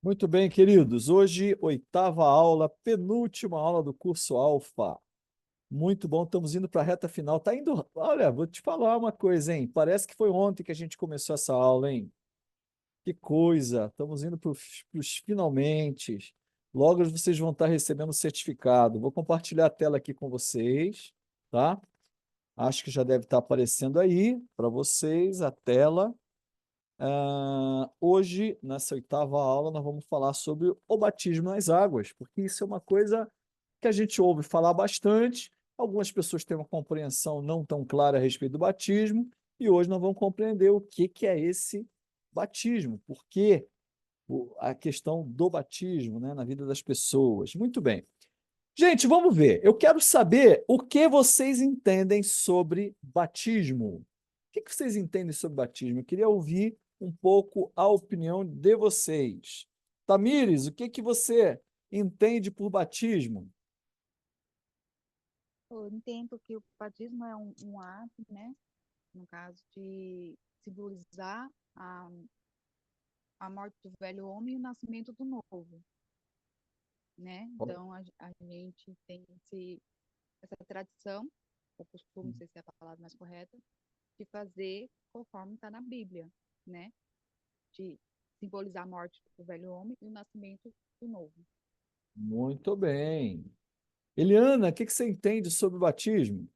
Muito bem, queridos. Hoje, oitava aula, penúltima aula do curso Alfa. Muito bom, estamos indo para a reta final. Tá indo. Olha, vou te falar uma coisa, hein? Parece que foi ontem que a gente começou essa aula, hein? Que coisa! Estamos indo para os finalmente. Logo vocês vão estar recebendo o certificado. Vou compartilhar a tela aqui com vocês, tá? Acho que já deve estar aparecendo aí para vocês a tela. Hoje, nessa oitava aula, nós vamos falar sobre o batismo nas águas, porque isso é uma coisa que a gente ouve falar bastante. Algumas pessoas têm uma compreensão não tão clara a respeito do batismo, e hoje nós vamos compreender o que é esse batismo, por que a questão do batismo, né, na vida das pessoas. Muito bem. Gente, vamos ver. Eu quero saber o que vocês entendem sobre batismo. O que vocês entendem sobre batismo? Eu queria ouvir um pouco a opinião de vocês. Tamires, o que você entende por batismo? Eu entendo que o batismo é um ato, né? No caso de simbolizar a morte do velho homem e o nascimento do novo, né? Então, a gente tem essa tradição, ou costume, não sei se é a palavra mais correta, de fazer conforme está na Bíblia, né? De simbolizar a morte do velho homem e o nascimento do novo. Muito bem. Eliana, o que você entende sobre batismo?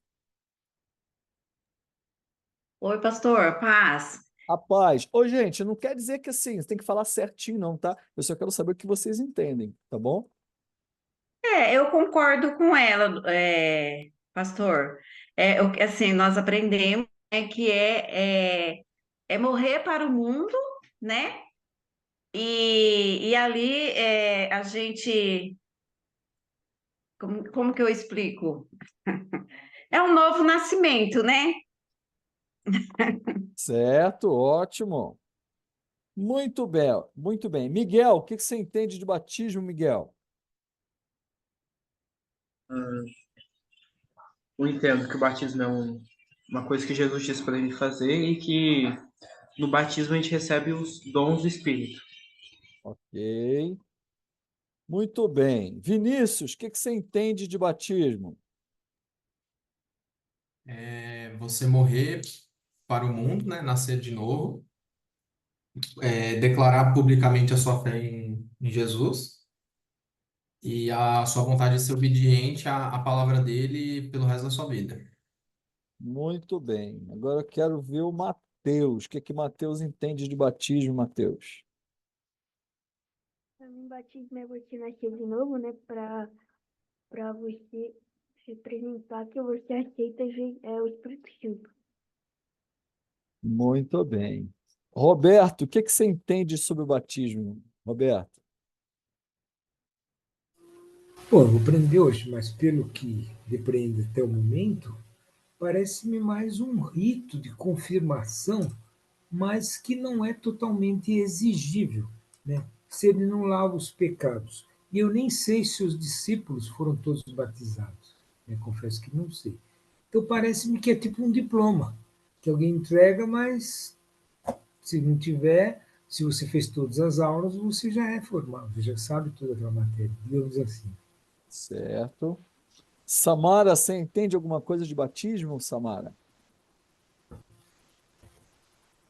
Oi, pastor, paz. Rapaz, ô gente, não quer dizer que assim, você tem que falar certinho, não, tá? Eu só quero saber o que vocês entendem, tá bom? Eu concordo com ela, pastor. Assim, nós aprendemos que é morrer para o mundo, né? E ali a gente, como que eu explico? É um novo nascimento, né? Certo, ótimo. Muito bem, muito bem. Miguel, o que você entende de batismo, Miguel? Ah, eu entendo que o batismo é uma coisa que Jesus disse para a gente fazer e que no batismo a gente recebe os dons do Espírito. Ok. Muito bem. Vinícius, o que você entende de batismo? Você morrer para o mundo, né? Nascer de novo, declarar publicamente a sua fé em Jesus e a sua vontade de ser obediente à palavra dele pelo resto da sua vida. Muito bem. Agora eu quero ver o Mateus. O que Mateus entende de batismo, Mateus? Para mim, batismo é você nascer de novo, né? Para você se apresentar que você aceita o Espírito Santo. Muito bem. Roberto, o que você entende sobre o batismo, Roberto? Bom, eu vou aprender hoje, mas pelo que depreendo até o momento, parece-me mais um rito de confirmação, mas que não é totalmente exigível, né? Se ele não lava os pecados. E eu nem sei se os discípulos foram todos batizados, né? Confesso que não sei. Então parece-me que é tipo um diploma, que alguém entrega, mas se não tiver, se você fez todas as aulas, você já é formado, você já sabe toda aquela matéria, digamos assim. Certo. Samara, você entende alguma coisa de batismo, Samara?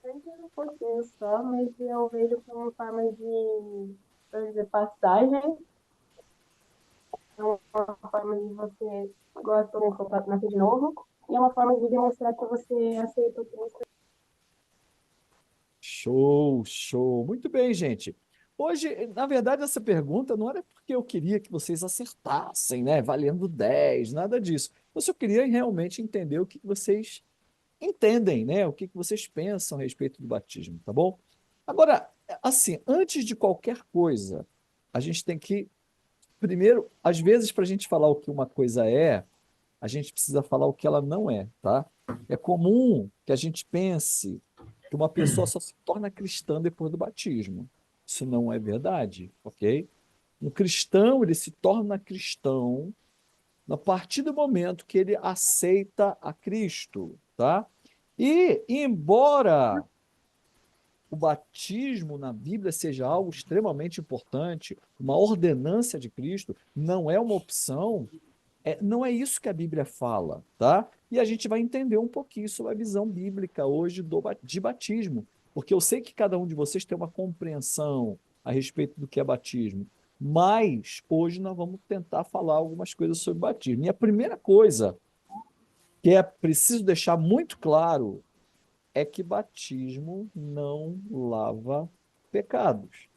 Antes um pouquinho só, mas eu vejo como uma forma de fazer passagem, é uma forma de você, agora por exemplo, nascer de novo, e é uma forma de demonstrar que você aceita o Cristo. Show, show. Muito bem, gente. Hoje, na verdade, essa pergunta não era porque eu queria que vocês acertassem, né? Valendo 10, nada disso. Eu só queria realmente entender o que vocês entendem, né? O que vocês pensam a respeito do batismo, tá bom? Agora, assim, antes de qualquer coisa, a gente tem que, primeiro, às vezes, para a gente falar o que uma coisa é, a gente precisa falar o que ela não é, tá? É comum que a gente pense que uma pessoa só se torna cristã depois do batismo. Isso não é verdade, ok? Um cristão, ele se torna cristão a partir do momento que ele aceita a Cristo, tá? E embora o batismo na Bíblia seja algo extremamente importante, uma ordenância de Cristo, não é uma opção, não é isso que a Bíblia fala, tá? E a gente vai entender um pouquinho sobre a visão bíblica hoje de batismo, porque eu sei que cada um de vocês tem uma compreensão a respeito do que é batismo, mas hoje nós vamos tentar falar algumas coisas sobre batismo. E a primeira coisa que é preciso deixar muito claro é que batismo não lava pecados.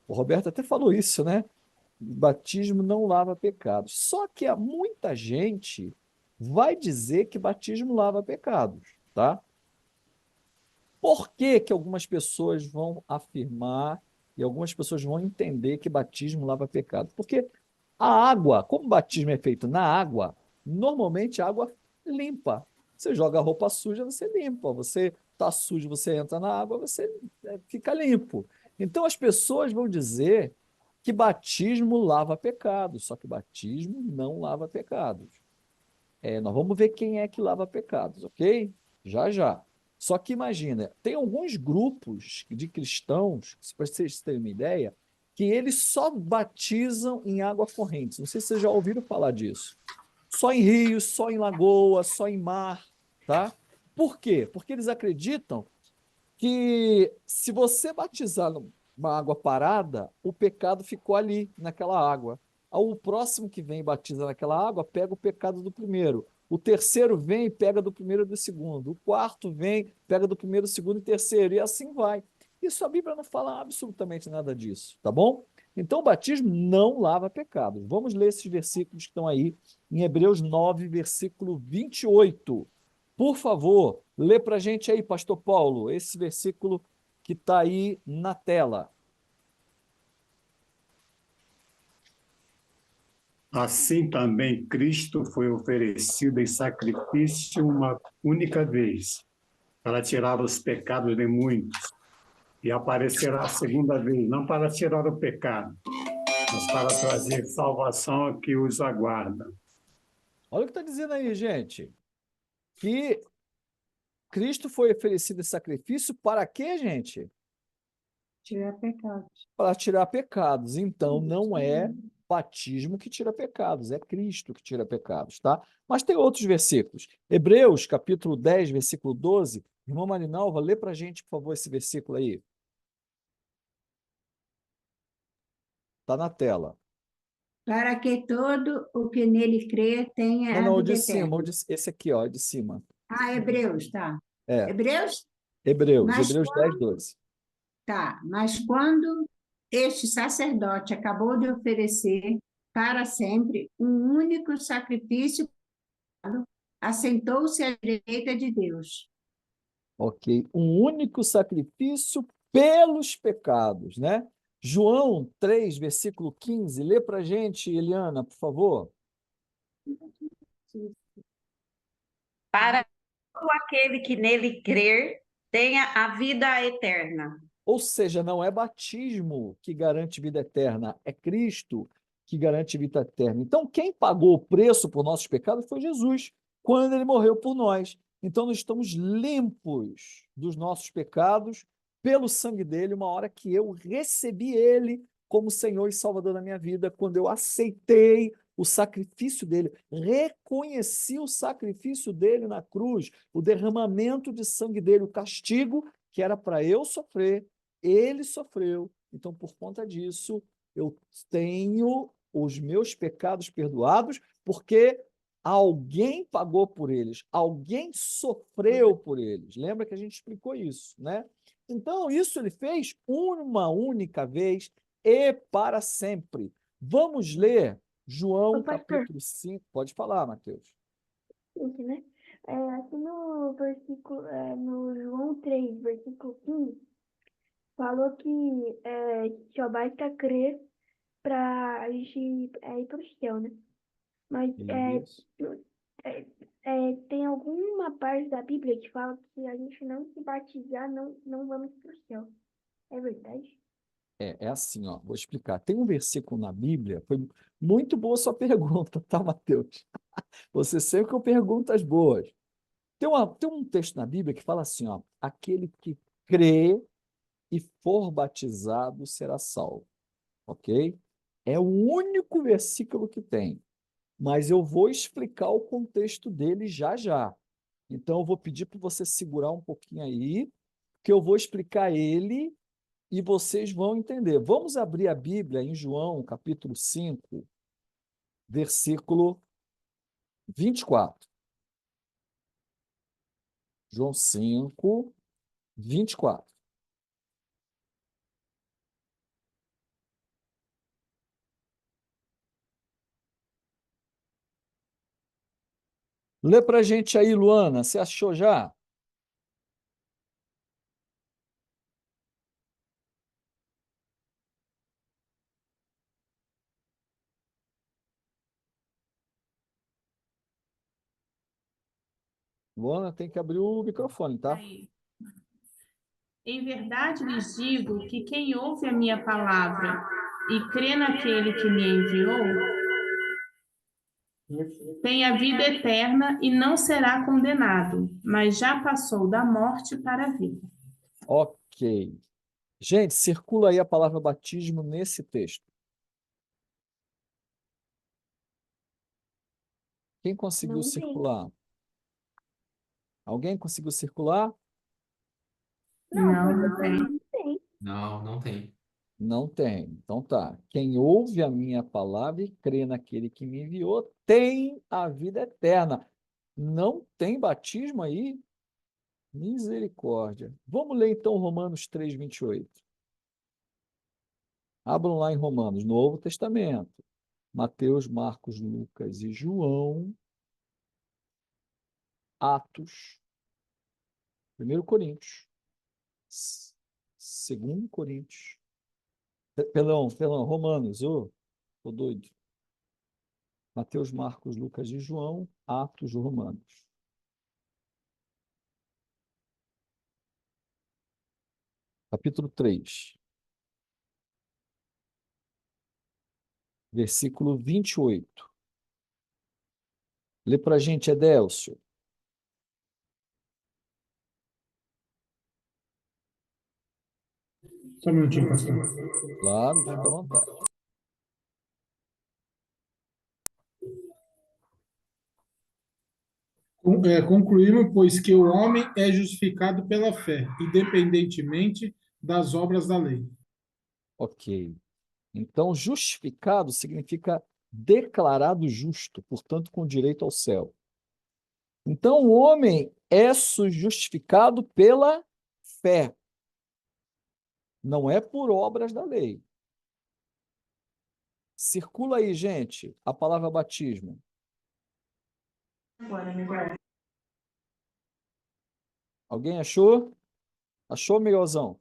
O Roberto até falou isso, né? Batismo não lava pecados. Só que há muita gente vai dizer que batismo lava pecados, tá? Por que que algumas pessoas vão afirmar e algumas pessoas vão entender que batismo lava pecado? Porque a água, como o batismo é feito na água, normalmente a água limpa. Você joga a roupa suja, você limpa. Você está sujo, você entra na água, você fica limpo. Então as pessoas vão dizer que batismo lava pecados, só que batismo não lava pecados. Nós vamos ver quem é que lava pecados, ok? Já, já. Só que imagina, tem alguns grupos de cristãos, para vocês terem uma ideia, que eles só batizam em água corrente. Não sei se vocês já ouviram falar disso. Só em rios, só em lagoas, só em mar, tá? Por quê? Porque eles acreditam que se você batizar numa água parada, o pecado ficou ali, naquela água. O próximo que vem e batiza naquela água pega o pecado do primeiro. O terceiro vem e pega do primeiro e do segundo. O quarto vem, pega do primeiro, segundo e terceiro. E assim vai. Isso a Bíblia não fala absolutamente nada disso, tá bom? Então o batismo não lava pecados. Vamos ler esses versículos que estão aí em Hebreus 9, versículo 28. Por favor, lê para a gente aí, Pastor Paulo, esse versículo que está aí na tela. Assim também Cristo foi oferecido em sacrifício uma única vez, para tirar os pecados de muitos, e aparecerá a segunda vez, não para tirar o pecado, mas para trazer salvação a que os aguarda. Olha o que está dizendo aí, gente. Que Cristo foi oferecido em sacrifício para quê, gente? Tirar pecados. Para tirar pecados. Então, não é batismo que tira pecados, é Cristo que tira pecados, tá? Mas tem outros versículos. Hebreus, capítulo 10, versículo 12. Irmã Marinalva, lê para a gente, por favor, esse versículo aí. Está na tela. Para que todo o que nele crê tenha Não, a o vida de cima, eterna. esse aqui, ó, de cima. Hebreus, tá. É, Hebreus? Hebreus, Mas Hebreus 10, 12. mas quando este sacerdote acabou de oferecer para sempre um único sacrifício, assentou-se à direita de Deus. Ok, um único sacrifício pelos pecados, né? João 3, versículo 15, lê para a gente, Eliana, por favor. Para todo aquele que nele crer, tenha a vida eterna. Ou seja, não é batismo que garante vida eterna, é Cristo que garante vida eterna. Então, quem pagou o preço por nossos pecados foi Jesus, quando ele morreu por nós. Então, nós estamos limpos dos nossos pecados pelo sangue dele, uma hora que eu recebi ele como Senhor e Salvador da minha vida, quando eu aceitei o sacrifício dele, reconheci o sacrifício dele na cruz, o derramamento de sangue dele, o castigo que era para eu sofrer, ele sofreu. Então, por conta disso, eu tenho os meus pecados perdoados, porque alguém pagou por eles, alguém sofreu por eles. Lembra que a gente explicou isso, né? Então, isso ele fez uma única vez e para sempre. Vamos ler João, capítulo 5. Pode falar, Mateus. Gente, né? Aqui no versículo, no João 3, versículo 15, falou que só basta crer para a gente ir para o céu, né? Mas Isso. tem alguma parte da Bíblia que fala que a gente não se batizar, não vamos para o céu. É verdade? É assim, ó, vou explicar. Tem um versículo na Bíblia, foi muito boa sua pergunta, tá, Mateus? Você sempre com perguntas boas. Tem um texto na Bíblia que fala assim, ó, aquele que crê e for batizado será salvo. Ok? É o único versículo que tem. Mas eu vou explicar o contexto dele já já. Então, eu vou pedir para você segurar um pouquinho aí, que eu vou explicar ele e vocês vão entender. Vamos abrir a Bíblia em João, capítulo 5, versículo 24. João 5, 24. Lê para a gente aí, Luana. Você achou já? Luana, tem que abrir o microfone, tá? Aí. Em verdade lhes digo que quem ouve a minha palavra e crê naquele que me enviou, tem a vida eterna e não será condenado, mas já passou da morte para a vida. Ok. Gente, circula aí a palavra batismo nesse texto. Quem conseguiu Não tem. circular? Alguém conseguiu circular? Não, não tem. Não tem. Não, não tem. Não tem. Então tá. Quem ouve a minha palavra e crê naquele que me enviou tem a vida eterna. Não tem batismo aí? Misericórdia. Vamos ler então Romanos 3, 28. Abram lá em Romanos, Novo Testamento. Mateus, Marcos, Lucas e João. Atos. 1 Coríntios. 2 Coríntios. Perdão, Romanos. Tô doido. Mateus, Marcos, Lucas e João. Atos, Romanos. Capítulo 3. Versículo 28. Lê para a gente, Edélcio. Só um minutinho, pastor. Claro, fica à vontade. Concluímos, pois, que o homem é justificado pela fé, independentemente das obras da lei. Ok. Então, justificado significa declarado justo, portanto, com direito ao céu. Então, o homem é justificado pela fé, não é por obras da lei. Circula aí, gente, a palavra batismo. Alguém achou? Achou, Miguelzão?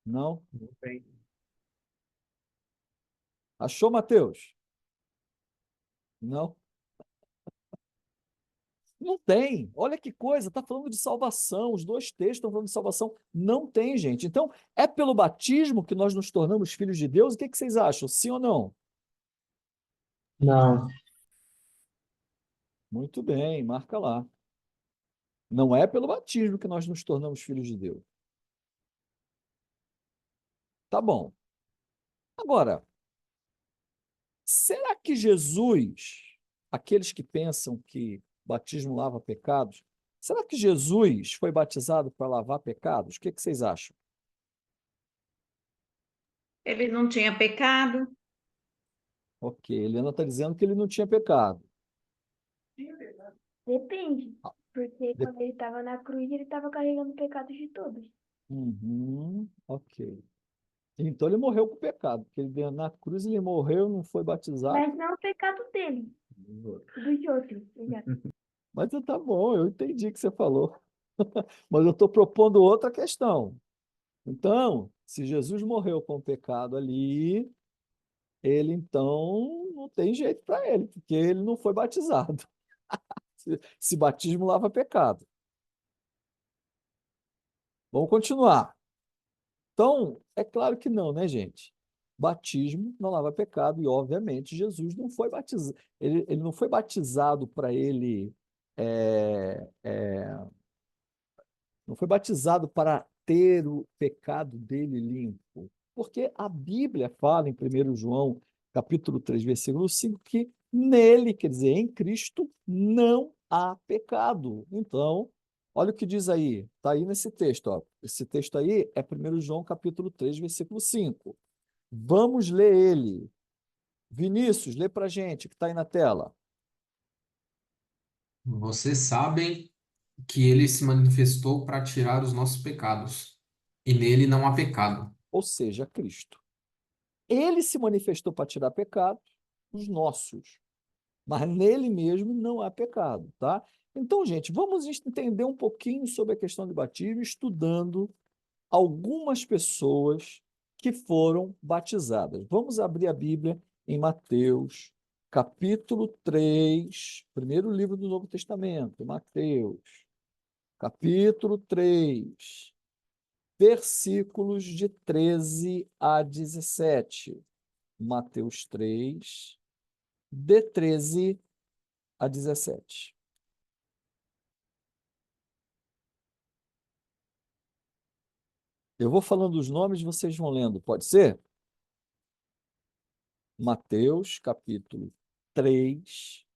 Não? Não tem. Achou, Mateus? Não? Não tem. Olha que coisa, está falando de salvação. Os dois textos estão falando de salvação. Não tem, gente. Então, é pelo batismo que nós nos tornamos filhos de Deus? O que vocês acham? Sim ou não? Não. Muito bem, marca lá. Não é pelo batismo que nós nos tornamos filhos de Deus. Tá bom. Agora, será que Jesus, aqueles que pensam que batismo lava pecados, será que Jesus foi batizado para lavar pecados? O que vocês acham? Ele não tinha pecado. Ok, Helena está dizendo que ele não tinha pecado. Depende. Porque De- quando ele estava na cruz, ele estava carregando pecados de todos. Uhum, ok. Então ele morreu com pecado, porque ele na cruz ele morreu, não foi batizado. Mas não é o pecado dele, dos outros. Exato. Mas tá bom, eu entendi o que você falou. Mas eu estou propondo outra questão. Então, se Jesus morreu com pecado ali, ele então não tem jeito para ele, porque ele não foi batizado. Se batismo lava pecado. Vamos continuar. Então, é claro que não, né, gente? Batismo não lava pecado e, obviamente, Jesus não foi batizado. Ele não foi batizado para ele Não foi batizado para ter o pecado dele limpo. Porque a Bíblia fala em 1 João, capítulo 3, versículo 5, que nele, quer dizer, em Cristo, não há pecado. Então, olha o que diz aí, está aí nesse texto. Ó. Esse texto aí é 1 João, capítulo 3, versículo 5. Vamos ler ele. Vinícius, lê para a gente, que está aí na tela. Vocês sabem que ele se manifestou para tirar os nossos pecados, e nele não há pecado. Ou seja, Cristo. Ele se manifestou para tirar pecado, os nossos, mas nele mesmo não há pecado, tá? Então, gente, vamos entender um pouquinho sobre a questão do batismo, estudando algumas pessoas que foram batizadas. Vamos abrir a Bíblia em Mateus, capítulo 3, primeiro livro do Novo Testamento, Mateus, capítulo 3, versículos de 13 a 17. Mateus 3, de 13 a 17. Eu vou falando os nomes, vocês vão lendo, pode ser? Mateus, capítulo 3,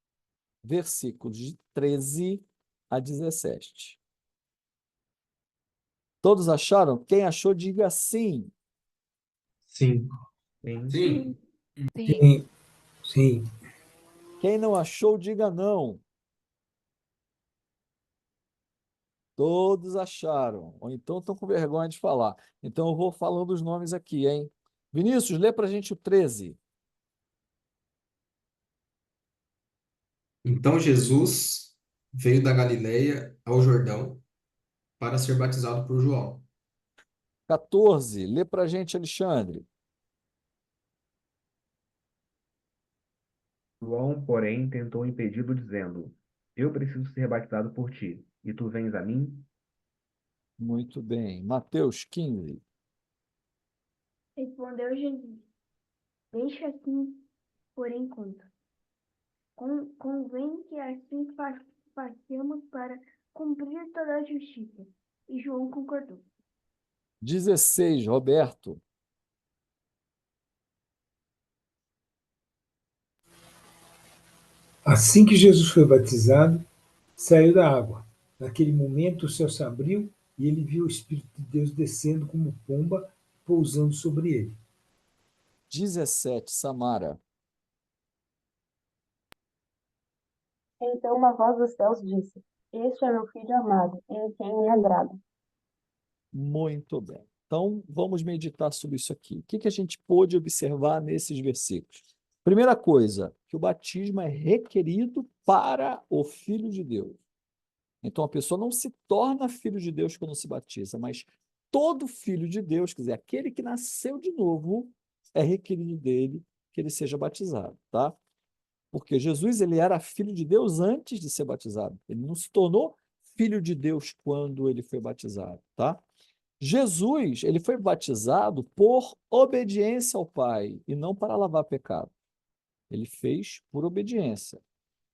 versículos de 13 a 17. Todos acharam? Quem achou, diga sim. Sim. Sim. Sim. Sim. Sim, sim. Quem não achou, diga não. Todos acharam. Ou então estão com vergonha de falar. Então eu vou falando os nomes aqui, hein? Vinícius, lê para a gente o 13. Então Jesus veio da Galileia ao Jordão para ser batizado por João. 14, lê para a gente, Alexandre. João, porém, tentou impedi-lo, dizendo: Eu preciso ser batizado por ti, e tu vens a mim? Muito bem. Mateus 15. Respondeu Jesus: Deixa assim por enquanto. Convém que assim façamos para cumprir toda a justiça. E João concordou. 16, Roberto. Assim que Jesus foi batizado, saiu da água. Naquele momento o céu se abriu e ele viu o Espírito de Deus descendo como pomba, pousando sobre ele. 17, Samara. Então uma voz dos céus disse: Este é meu filho amado, em quem me agrado. Muito bem. Então, vamos meditar sobre isso aqui. O que a gente pôde observar nesses versículos? Primeira coisa, que o batismo é requerido para o Filho de Deus. Então, a pessoa não se torna filho de Deus quando se batiza, mas todo filho de Deus, quer dizer, aquele que nasceu de novo, é requerido dele que ele seja batizado, tá? Porque Jesus, ele era filho de Deus antes de ser batizado. Ele não se tornou filho de Deus quando ele foi batizado, tá? Jesus, ele foi batizado por obediência ao Pai e não para lavar pecado. Ele fez por obediência.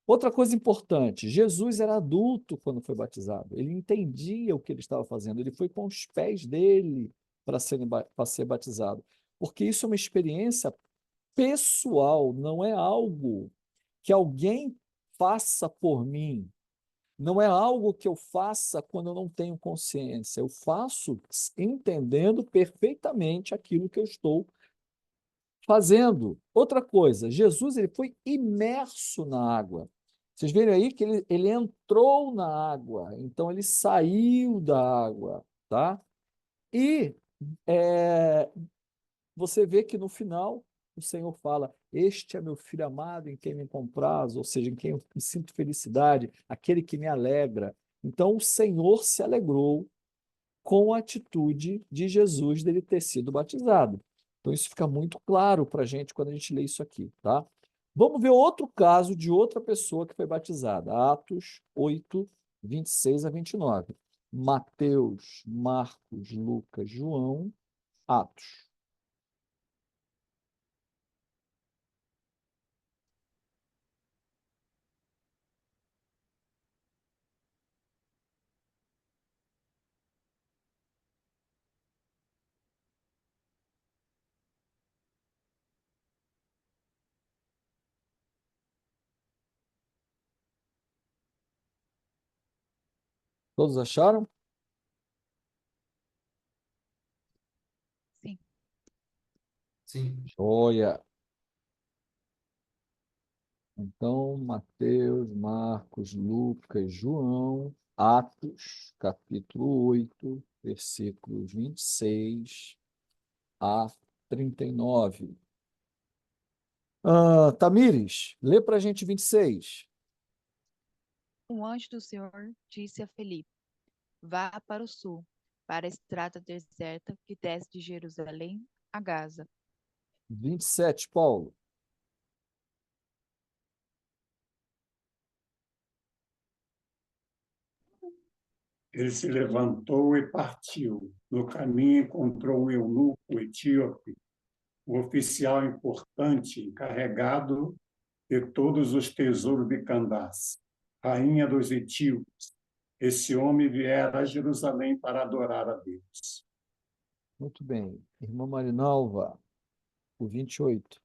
Outra coisa importante, Jesus era adulto quando foi batizado. Ele entendia o que ele estava fazendo. Ele foi com os pés dele para ser batizado. Porque isso é uma experiência pessoal, não é algo que alguém faça por mim. Não é algo que eu faça quando eu não tenho consciência. Eu faço entendendo perfeitamente aquilo que eu estou fazendo. Outra coisa, Jesus ele foi imerso na água. Vocês viram aí que ele entrou na água, então ele saiu da água, tá? E é, você vê que no final o Senhor fala: Este é meu filho amado em quem me compraz, ou seja, em quem eu sinto felicidade, aquele que me alegra. Então o Senhor se alegrou com a atitude de Jesus dele ter sido batizado. Então isso fica muito claro para a gente quando a gente lê isso aqui, tá? Vamos ver outro caso de outra pessoa que foi batizada. Atos 8, 26 a 29. Mateus, Marcos, Lucas, João, Atos. Todos acharam? Sim. Sim. Joia. Então, Mateus, Marcos, Lucas, João, Atos, capítulo 8, versículos 26 a 39. Tamires, lê para a gente 26. Um anjo do Senhor disse a Felipe: vá para o sul, para a estrada deserta que desce de Jerusalém a Gaza. 27, Paulo. Ele se levantou e partiu. No caminho encontrou um eunuco etíope, um oficial importante encarregado de todos os tesouros de Candace, rainha dos etíopes. Esse homem viera a Jerusalém para adorar a Deus. Muito bem. Irmã Marinalva, o 28.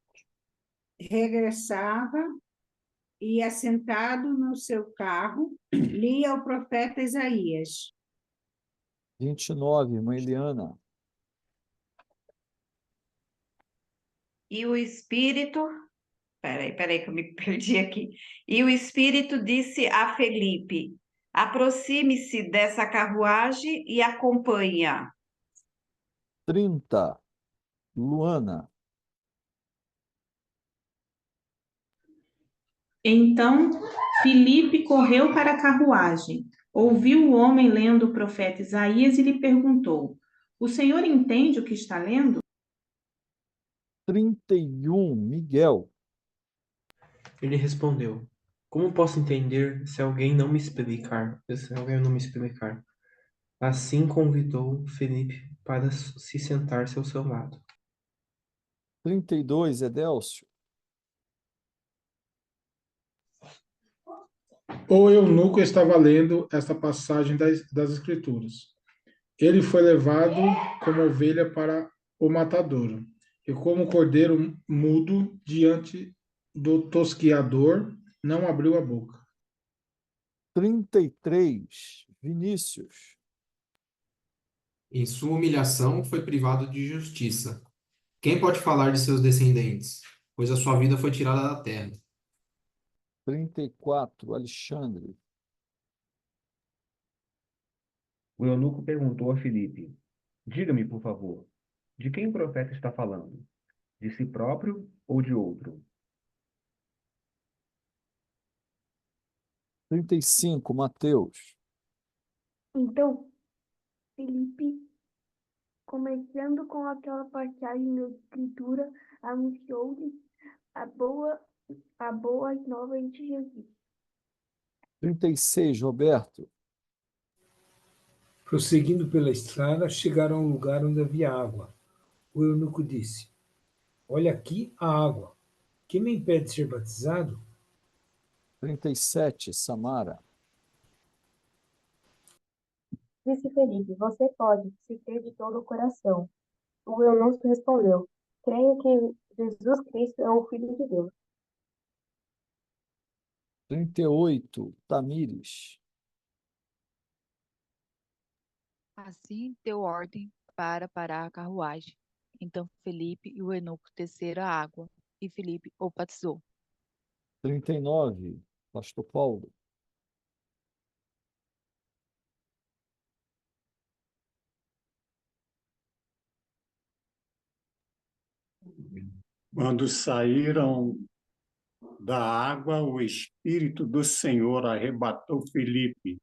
Regressava e, assentado no seu carro, lia o profeta Isaías. 29, irmã Eliana. E o Espírito, peraí que eu me perdi aqui. E o Espírito disse a Felipe: aproxime-se dessa carruagem e acompanhe-a. 30, Luana. Então Filipe correu para a carruagem, ouviu o homem lendo o profeta Isaías e lhe perguntou: o senhor entende o que está lendo? 31, Miguel. Ele respondeu: como posso entender se alguém não me explicar? Assim convidou Felipe para se sentar-se ao seu lado. 32, Edélcio. O eunuco estava lendo esta passagem das Escrituras. Ele foi levado como ovelha para o matadouro, e como cordeiro mudo diante do tosquiador, não abriu a boca. 33, Vinícius. Em sua humilhação foi privado de justiça. Quem pode falar de seus descendentes? Pois a sua vida foi tirada da terra. 34, Alexandre. O eunuco perguntou a Filipe: diga-me, por favor, de quem o profeta está falando? De si próprio ou de outro? 35, Mateus. Então, Felipe, começando com aquela passagem da Escritura, anunciou-lhes a boa nova de Jesus. 36, Roberto. Prosseguindo pela estrada, chegaram ao lugar onde havia água. O eunuco disse: olha aqui a água. Quem me impede de ser batizado? 37, Samara. Disse Felipe: você pode, se crer de todo o coração. O eunuco respondeu: creio que Jesus Cristo é o Filho de Deus. 38, Tamires. Assim deu ordem para parar a carruagem. Então Felipe e o eunuco desceram a água, e Felipe o batizou. 39, Pastor Paulo. Quando saíram da água, o Espírito do Senhor arrebatou Filipe.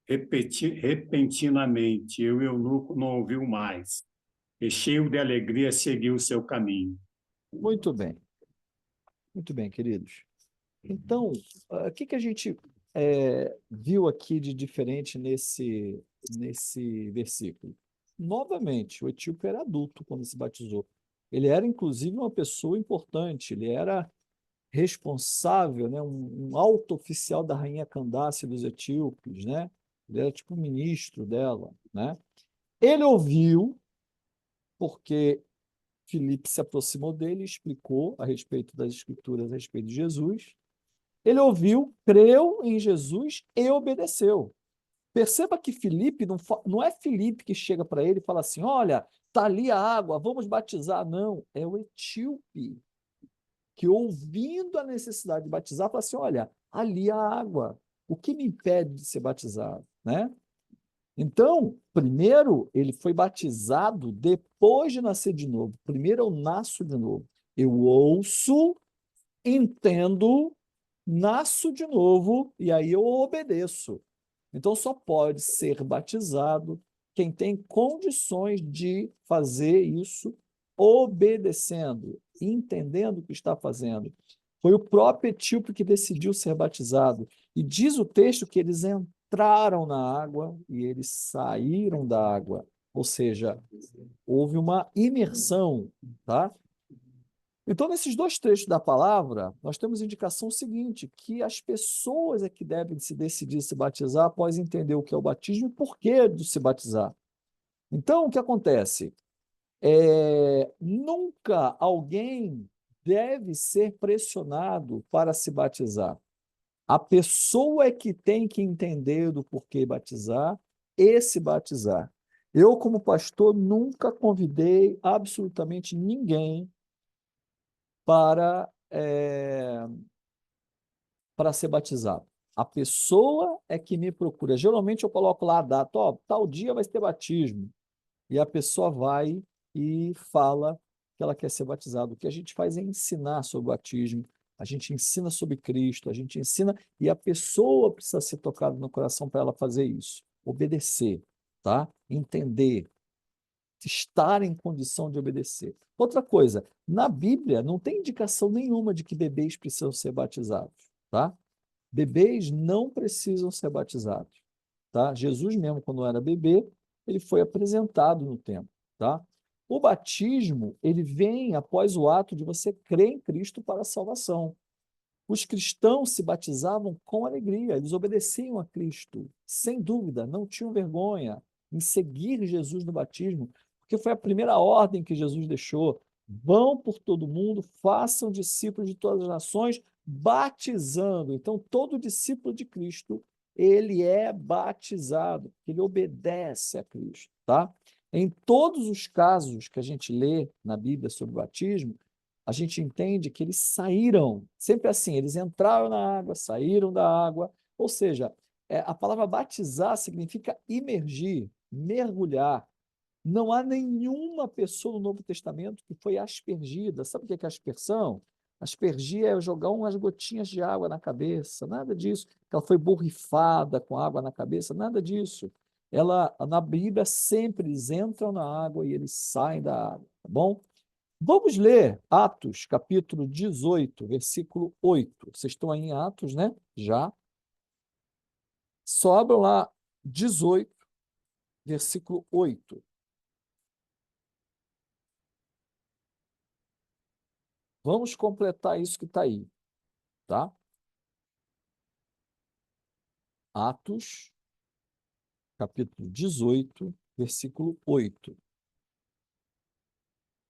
Repentinamente, o eunuco não ouviu mais, e cheio de alegria seguiu o seu caminho. Muito bem. Muito bem, queridos. Então, o que a gente viu aqui de diferente nesse versículo? Novamente, o etíope era adulto quando se batizou. Ele era, inclusive, uma pessoa importante. Ele era responsável, né? Um alto oficial da rainha Candace dos etíopes, né? Ele era tipo um ministro dela, né? Ele ouviu, porque Filipe se aproximou dele e explicou a respeito das escrituras, a respeito de Jesus. Ele ouviu, creu em Jesus e obedeceu. Perceba que Filipe não é Filipe que chega para ele e fala assim: olha, está ali a água, vamos batizar. Não, é o etíope que, ouvindo a necessidade de batizar, fala assim: olha, ali a água, o que me impede de ser batizado? Né? Então, primeiro ele foi batizado depois de nascer de novo. Primeiro eu nasço de novo. Eu ouço, entendo, nasço de novo e aí eu obedeço. Então, só pode ser batizado quem tem condições de fazer isso obedecendo, entendendo o que está fazendo. Foi o próprio etíope que decidiu ser batizado. E diz o texto que eles entraram na água e eles saíram da água. Ou seja, houve uma imersão, tá? Então, nesses dois trechos da palavra, nós temos indicação seguinte, que as pessoas é que devem se decidir se batizar após entender o que é o batismo e por que de se batizar. Então, o que acontece? Nunca alguém deve ser pressionado para se batizar. A pessoa é que tem que entender do porquê batizar e se batizar. Eu, como pastor, nunca convidei absolutamente ninguém para ser batizado. A pessoa é que me procura. Geralmente eu coloco lá a data, ó, tal dia vai ter batismo. E a pessoa vai e fala que ela quer ser batizada. O que a gente faz é ensinar sobre o batismo, a gente ensina sobre Cristo, a gente ensina, e a pessoa precisa ser tocada no coração para ela fazer isso. Obedecer, tá? Entender, estar em condição de obedecer. Outra coisa, na Bíblia não tem indicação nenhuma de que bebês precisam ser batizados, tá? Bebês não precisam ser batizados, tá? Jesus mesmo, quando era bebê, ele foi apresentado no templo, tá? O batismo, ele vem após o ato de você crer em Cristo para a salvação. Os cristãos se batizavam com alegria, eles obedeciam a Cristo, sem dúvida, não tinham vergonha em seguir Jesus no batismo, porque foi a primeira ordem que Jesus deixou. Vão por todo mundo, façam discípulos de todas as nações, batizando. Então, todo discípulo de Cristo, ele é batizado, ele obedece a Cristo, tá? Em todos os casos que a gente lê na Bíblia sobre o batismo, a gente entende que eles saíram, sempre assim, eles entraram na água, saíram da água, ou seja, a palavra batizar significa imergir, mergulhar. Não há nenhuma pessoa no Novo Testamento que foi aspergida. Sabe o que é aspersão? Aspergir é jogar umas gotinhas de água na cabeça, nada disso. Ela foi borrifada com água na cabeça, nada disso. Na Bíblia, sempre eles entram na água e eles saem da água, tá bom? Vamos ler Atos, capítulo 18, versículo 8. Vocês estão aí em Atos, né? Já. Só abram lá 18, versículo 8. Vamos completar isso que está aí, tá? Atos, capítulo 18, versículo 8.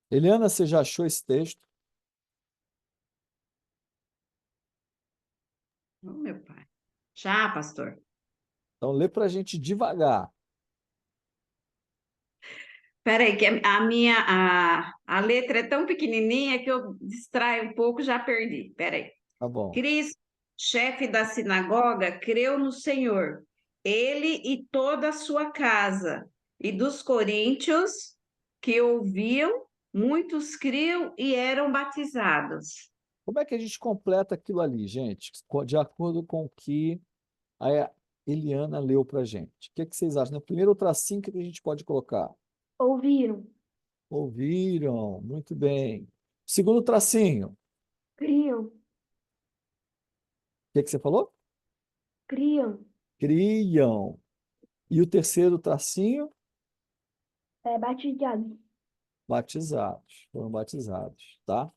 Eliana, você já achou esse texto? Oh, meu pai. Já, pastor. Então, lê para a gente devagar. Peraí, que a letra é tão pequenininha que eu distraio um pouco, já perdi. Peraí. Tá bom. Cristo, chefe da sinagoga, creu no Senhor, ele e toda a sua casa. E dos coríntios que ouviam, muitos criam e eram batizados. Como é que a gente completa aquilo ali, gente? De acordo com o que a Eliana leu para a gente. O que vocês acham? No primeiro tracinho, o que a gente pode colocar? Ouviram, Ouviram, muito bem. Segundo tracinho, o criam, que você falou? criam, Criam. E o terceiro tracinho? batizados. Batizados. Foram batizados, tá?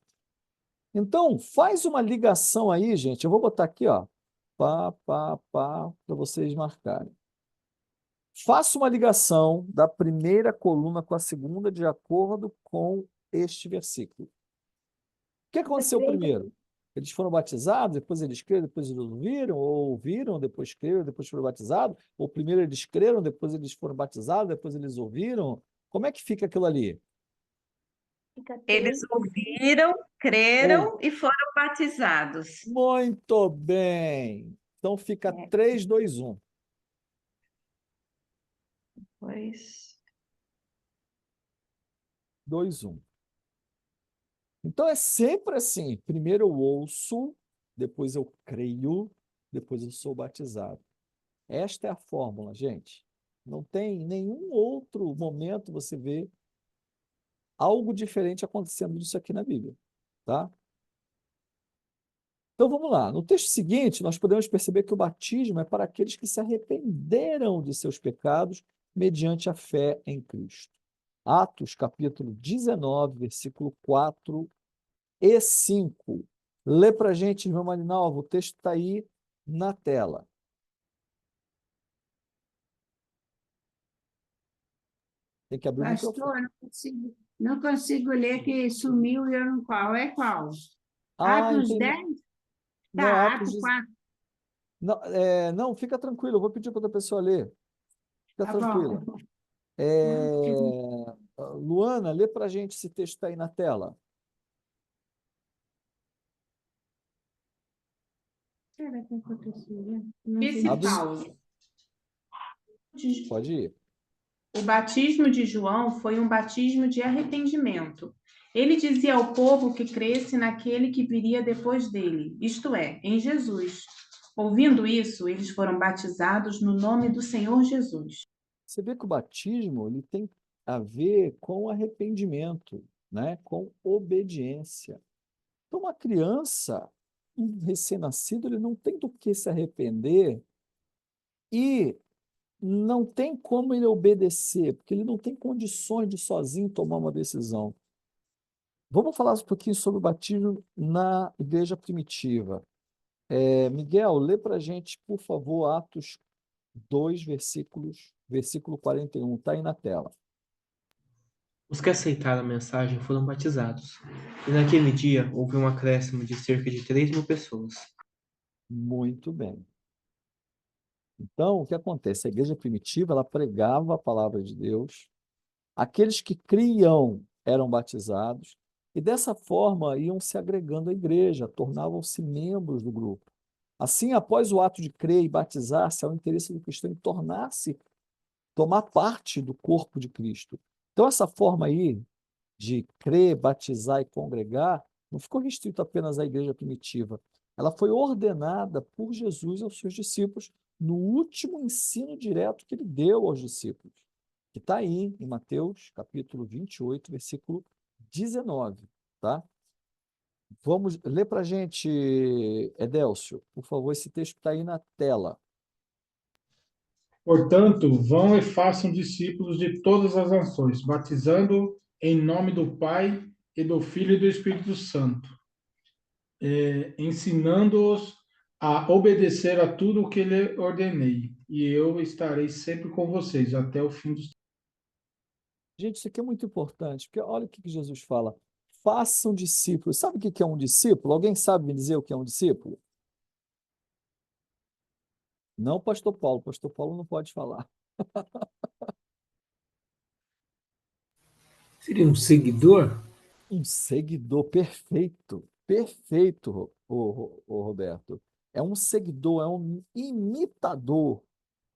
Então, faz uma ligação aí, gente. Eu vou botar aqui, ó, para vocês marcarem. Faça uma ligação da primeira coluna com a segunda de acordo com este versículo. O que aconteceu primeiro? Eles foram batizados, depois eles creram, depois eles ouviram, depois creram, depois foram batizados? Ou primeiro eles creram, depois eles foram batizados, depois eles ouviram? Como é que fica aquilo ali? Fica Eles 3, 2, 1. ouviram, Ou creram e foram batizados. muito bem. Então fica 3, 2, 1. Pois. 2, 1. Então é sempre assim. Primeiro eu ouço, depois eu creio, depois eu sou batizado. Esta é a fórmula, gente. Não tem nenhum outro momento você vê algo diferente acontecendo disso aqui na Bíblia, tá? Então vamos lá. No texto seguinte, nós podemos perceber que o batismo é para aqueles que se arrependeram de seus pecados mediante a fé em Cristo. Atos, capítulo 19, versículo 4 e 5. Lê para a gente, irmão Marinalva, o texto está aí na tela. Tem que abrir o microfone. Pastor, não consigo ler que sumiu e eu não qual. É qual? Ah, Atos entendi. 10? Não, Tá, Atos Atos 4. Não, não, fica tranquilo, eu vou pedir para outra pessoa ler. Fica Tá tranquila. bom. Luana, lê para a gente esse texto está aí na tela. Será que aconteceu? Não Disse Abre, entendi. Paulo. pode ir. O batismo de João foi um batismo de arrependimento. Ele dizia ao povo que cresce naquele que viria depois dele, isto é, em Jesus. Ouvindo isso, eles foram batizados no nome do Senhor Jesus. Você vê que o batismo ele tem a ver com arrependimento, né? Com obediência. Então, uma criança, um recém-nascido, ele não tem do que se arrepender e não tem como ele obedecer, porque ele não tem condições de sozinho tomar uma decisão. Vamos falar um pouquinho sobre o batismo na igreja primitiva. Miguel, lê para a gente, por favor, Atos 2, versículo 41. Está aí na tela. Os que aceitaram a mensagem foram batizados. E naquele dia houve um acréscimo de cerca de 3.000 pessoas. Muito bem. Então, o que acontece? A igreja primitiva, ela pregava a palavra de Deus, aqueles que criam eram batizados, e dessa forma iam se agregando à igreja, tornavam-se membros do grupo. Assim, após o ato de crer e batizar-se, há o interesse do cristão em tornar-se, tomar parte do corpo de Cristo. Então, essa forma aí de crer, batizar e congregar não ficou restrito apenas à igreja primitiva. Ela foi ordenada por Jesus aos seus discípulos no último ensino direto que ele deu aos discípulos, que está aí em Mateus, capítulo 28, versículo 19, tá? Vamos ler para a gente, Edélcio, por favor, esse texto está aí na tela. Portanto, vão e façam discípulos de todas as nações, batizando em nome do Pai e do Filho e do Espírito Santo, ensinando-os a obedecer a tudo o que lhe ordenei, e eu estarei sempre com vocês até o fim dos. Gente, isso aqui é muito importante, porque olha o que Jesus fala. Façam discípulos. Sabe o que é um discípulo? Alguém sabe me dizer o que é um discípulo? Não, pastor Paulo. Pastor Paulo não pode falar. Seria um seguidor? Um seguidor perfeito. Perfeito, Roberto. É um seguidor, é um imitador.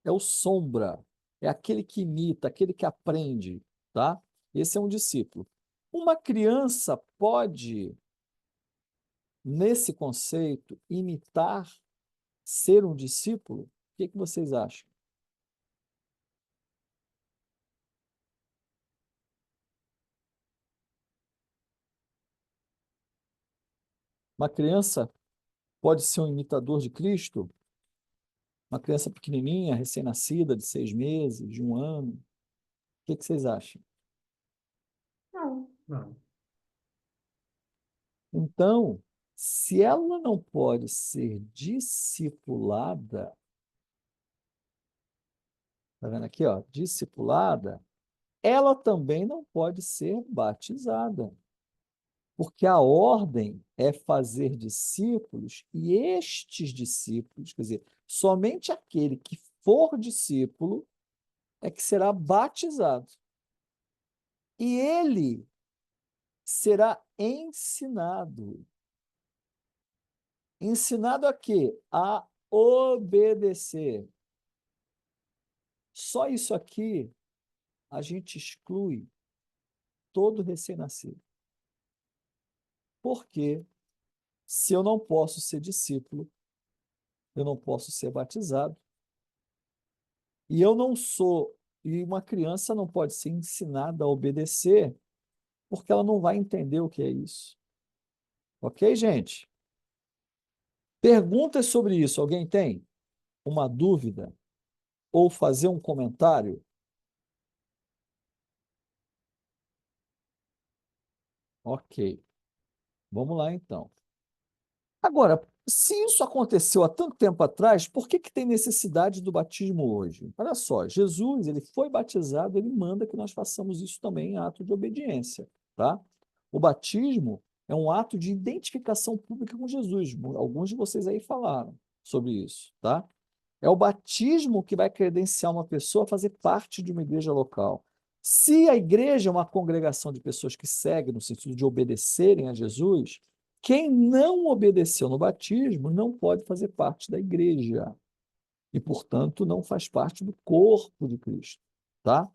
É o sombra. É aquele que imita, aquele que aprende, tá? Esse é um discípulo. Uma criança pode, nesse conceito, imitar ser um discípulo? O que vocês acham? Uma criança pode ser um imitador de Cristo? Uma criança pequenininha, recém-nascida, de 6 meses, de 1 ano? O que vocês acham? Não. Não. Então, se ela não pode ser discipulada, tá vendo aqui, ó, discipulada, ela também não pode ser batizada. Porque a ordem é fazer discípulos, e estes discípulos, quer dizer, somente aquele que for discípulo é que será batizado. E ele será ensinado. Ensinado a quê? A obedecer. Só isso aqui a gente exclui todo recém-nascido. Porque se eu não posso ser discípulo, eu não posso ser batizado. E eu não sou, e uma criança não pode ser ensinada a obedecer, porque ela não vai entender o que é isso. Ok, gente? Perguntas sobre isso. Alguém tem uma dúvida? Ou fazer um comentário? Ok. Vamos lá, então. Agora, se isso aconteceu há tanto tempo atrás, por que que tem necessidade do batismo hoje? Olha só, Jesus, ele foi batizado, ele manda que nós façamos isso também em ato de obediência, tá? O batismo é um ato de identificação pública com Jesus. Alguns de vocês aí falaram sobre isso, tá? É o batismo que vai credenciar uma pessoa a fazer parte de uma igreja local. Se a igreja é uma congregação de pessoas que seguem no sentido de obedecerem a Jesus, quem não obedeceu no batismo não pode fazer parte da igreja e, portanto, não faz parte do corpo de Cristo, tá?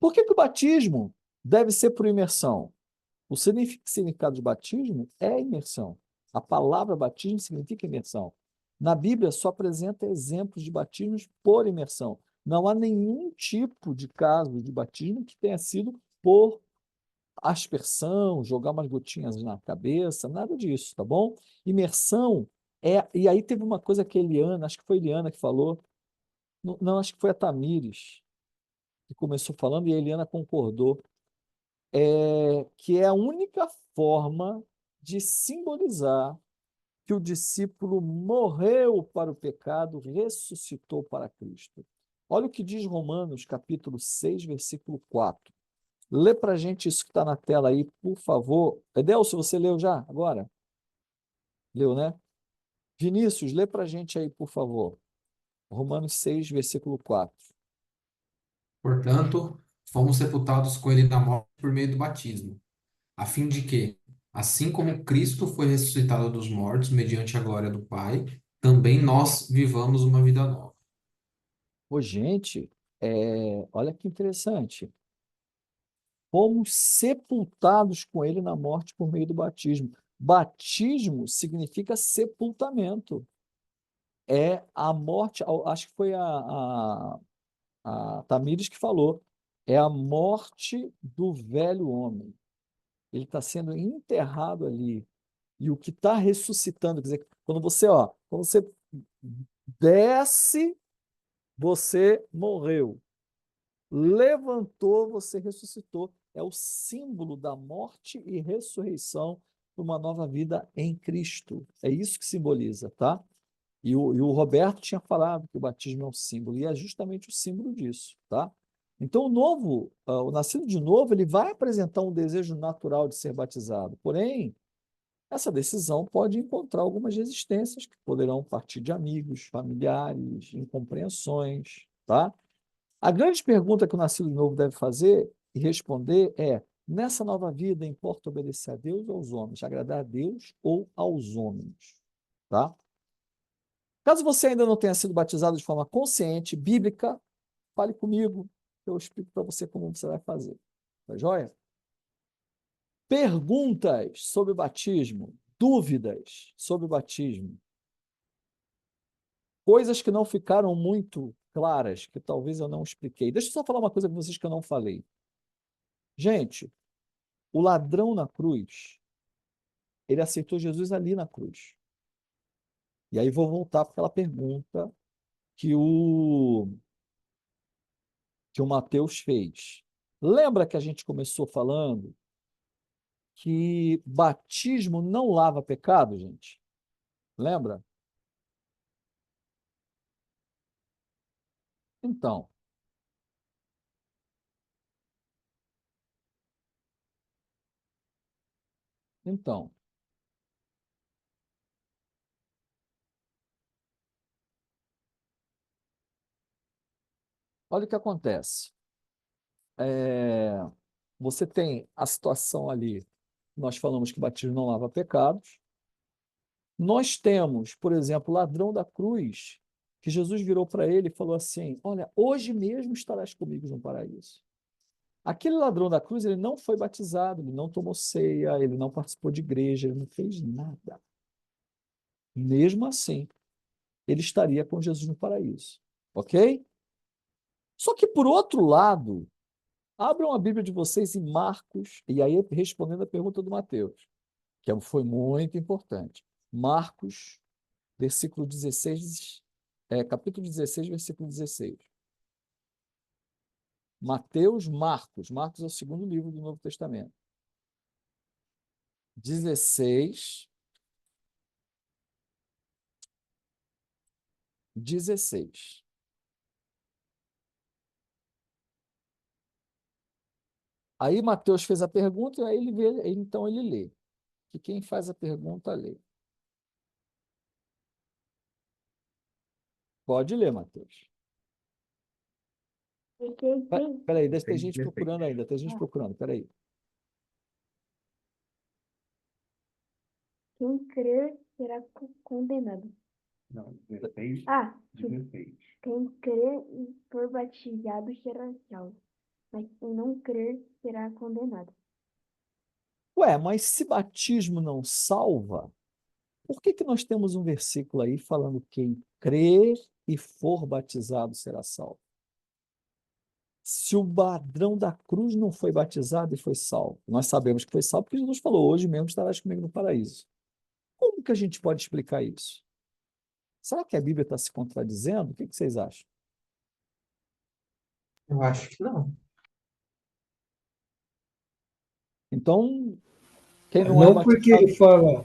Por que que o batismo deve ser por imersão? O significado de batismo é imersão. A palavra batismo significa imersão. Na Bíblia só apresenta exemplos de batismos por imersão. Não há nenhum tipo de caso de batismo que tenha sido por aspersão, jogar umas gotinhas na cabeça, nada disso, tá bom? Imersão é. E aí teve uma coisa que a Eliana, acho que foi a Eliana que falou, não, não, acho que foi a Tamires que começou falando e a Eliana concordou, que é a única forma de simbolizar que o discípulo morreu para o pecado, ressuscitou para Cristo. Olha o que diz Romanos, capítulo 6, versículo 4. Lê para a gente isso que está na tela aí, por favor. Edelcio, você leu já agora? Leu, né? Vinícius, lê para a gente aí, por favor. Romanos 6, versículo 4. Portanto, fomos sepultados com ele na morte por meio do batismo, a fim de que, assim como Cristo foi ressuscitado dos mortos mediante a glória do Pai, também nós vivamos uma vida nova. Ô, gente, olha que interessante. Fomos sepultados com ele na morte por meio do batismo. Batismo significa sepultamento. É a morte, acho que foi a Tamires que falou, é a morte do velho homem. Ele está sendo enterrado ali. E o que está ressuscitando, quer dizer, quando você desce, você morreu. Levantou, você ressuscitou. É o símbolo da morte e ressurreição para uma nova vida em Cristo. É isso que simboliza, tá? E o Roberto tinha falado que o batismo é um símbolo, e é justamente o símbolo disso, tá? Então, o nascido de novo, ele vai apresentar um desejo natural de ser batizado. Porém, essa decisão pode encontrar algumas resistências que poderão partir de amigos, familiares, incompreensões, tá? A grande pergunta que o nascido de novo deve fazer e responder é: nessa nova vida importa obedecer a Deus ou aos homens, agradar a Deus ou aos homens, tá? Caso você ainda não tenha sido batizado de forma consciente, bíblica, fale comigo, eu explico para você como você vai fazer. Tá joia? Perguntas sobre batismo, dúvidas sobre batismo, coisas que não ficaram muito claras, que talvez eu não expliquei. Deixa eu só falar uma coisa com vocês que eu não falei. Gente, o ladrão na cruz, ele aceitou Jesus ali na cruz. E aí vou voltar para aquela pergunta que o Mateus fez. Lembra que a gente começou falando que batismo não lava pecado, gente? Lembra? Então, Então, olha o que acontece. Você tem a situação ali, nós falamos que o batismo não lava pecados. Nós temos, por exemplo, o ladrão da cruz, que Jesus virou para ele e falou assim: olha, hoje mesmo estarás comigo no paraíso. Aquele ladrão da cruz, ele não foi batizado, ele não tomou ceia, ele não participou de igreja, ele não fez nada. Mesmo assim, ele estaria com Jesus no paraíso. Ok? Só que, por outro lado, abram a Bíblia de vocês em Marcos, e aí respondendo a pergunta do Mateus, que foi muito importante. Marcos, versículo 16, capítulo 16, versículo 16. Mateus, Marcos. Marcos é o segundo livro do Novo Testamento. 16, 16. Aí Mateus fez a pergunta e aí então ele lê. Que quem faz a pergunta lê. Pode ler, Mateus. Peraí, tem gente procurando ainda, tem gente procurando, peraí. Quem crer será condenado. Não, 16, Ah, 16. quem crer e for batizado será salvo, mas quem não crer será condenado. Ué, mas se batismo não salva, por que que nós temos um versículo aí falando quem crer e for batizado será salvo? Se o ladrão da cruz não foi batizado e foi salvo, nós sabemos que foi salvo porque Jesus falou, hoje mesmo estarás comigo no paraíso. Como que a gente pode explicar isso? Será que a Bíblia está se contradizendo? O que que vocês acham? Eu acho que não. Então, quem não é Não porque batizado...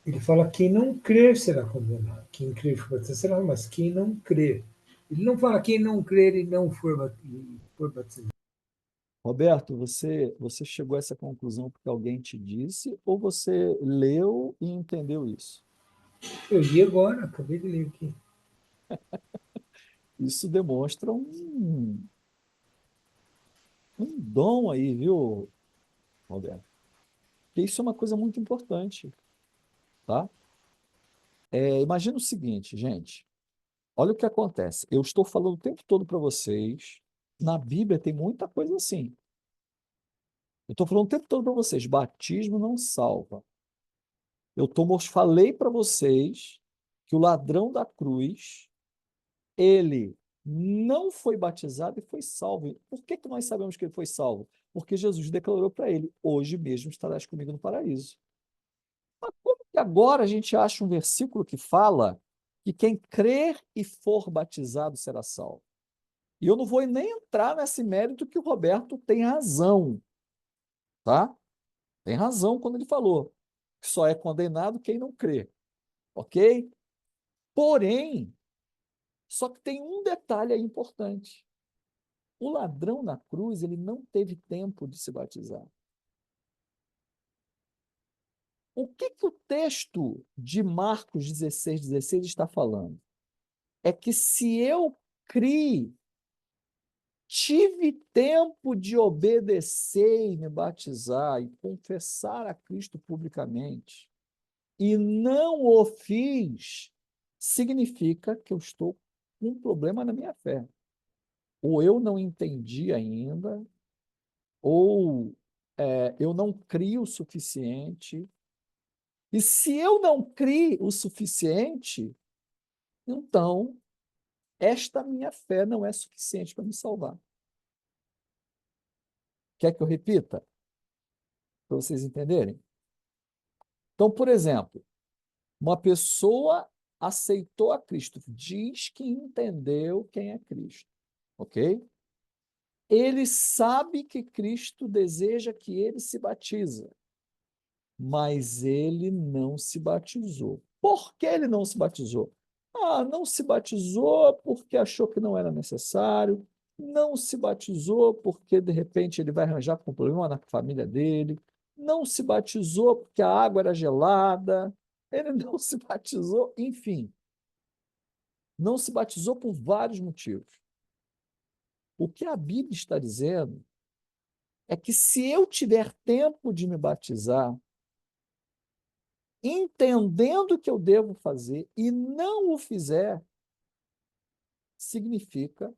ele fala quem não crer será condenado. Quem crer e for batizado será, mas quem não crer. Ele não fala quem não crer e não for batizado. Roberto, você chegou a essa conclusão porque alguém te disse ou você leu e entendeu isso? Eu li agora, acabei de ler aqui. Isso demonstra um dom aí, viu, Roberto? Porque isso é uma coisa muito importante, tá? Imagina o seguinte, gente. Olha o que acontece. Eu estou falando o tempo todo para vocês. Na Bíblia tem muita coisa assim. Eu estou falando o tempo todo para vocês. Batismo não salva. Falei para vocês que o ladrão da cruz, ele não foi batizado e foi salvo. Por que que nós sabemos que ele foi salvo? Porque Jesus declarou para ele: hoje mesmo estarás comigo no paraíso. Mas como que agora a gente acha um versículo que fala que quem crer e for batizado será salvo? E eu não vou nem entrar nesse mérito que o Roberto tem razão, tá? Tem razão quando ele falou que só é condenado quem não crê, ok? Porém, só que tem um detalhe aí importante. O ladrão na cruz, ele não teve tempo de se batizar. O que que o texto de Marcos 16, 16 está falando? É que se eu criei, tive tempo de obedecer e me batizar e confessar a Cristo publicamente, e não o fiz, significa que eu estou com um problema na minha fé. Ou eu não entendi ainda, ou eu não crio o suficiente. E se eu não crio o suficiente, então esta minha fé não é suficiente para me salvar. Quer que eu repita? Para vocês entenderem? Então, por exemplo, uma pessoa aceitou a Cristo, diz que entendeu quem é Cristo, ok? Ele sabe que Cristo deseja que ele se batize, mas ele não se batizou. Por que ele não se batizou? Não se batizou porque achou que não era necessário, não se batizou porque, de repente, ele vai arranjar com um problema na família dele, não se batizou porque a água era gelada, ele não se batizou, enfim, não se batizou por vários motivos. O que a Bíblia está dizendo é que se eu tiver tempo de me batizar, entendendo o que eu devo fazer e não o fizer, significa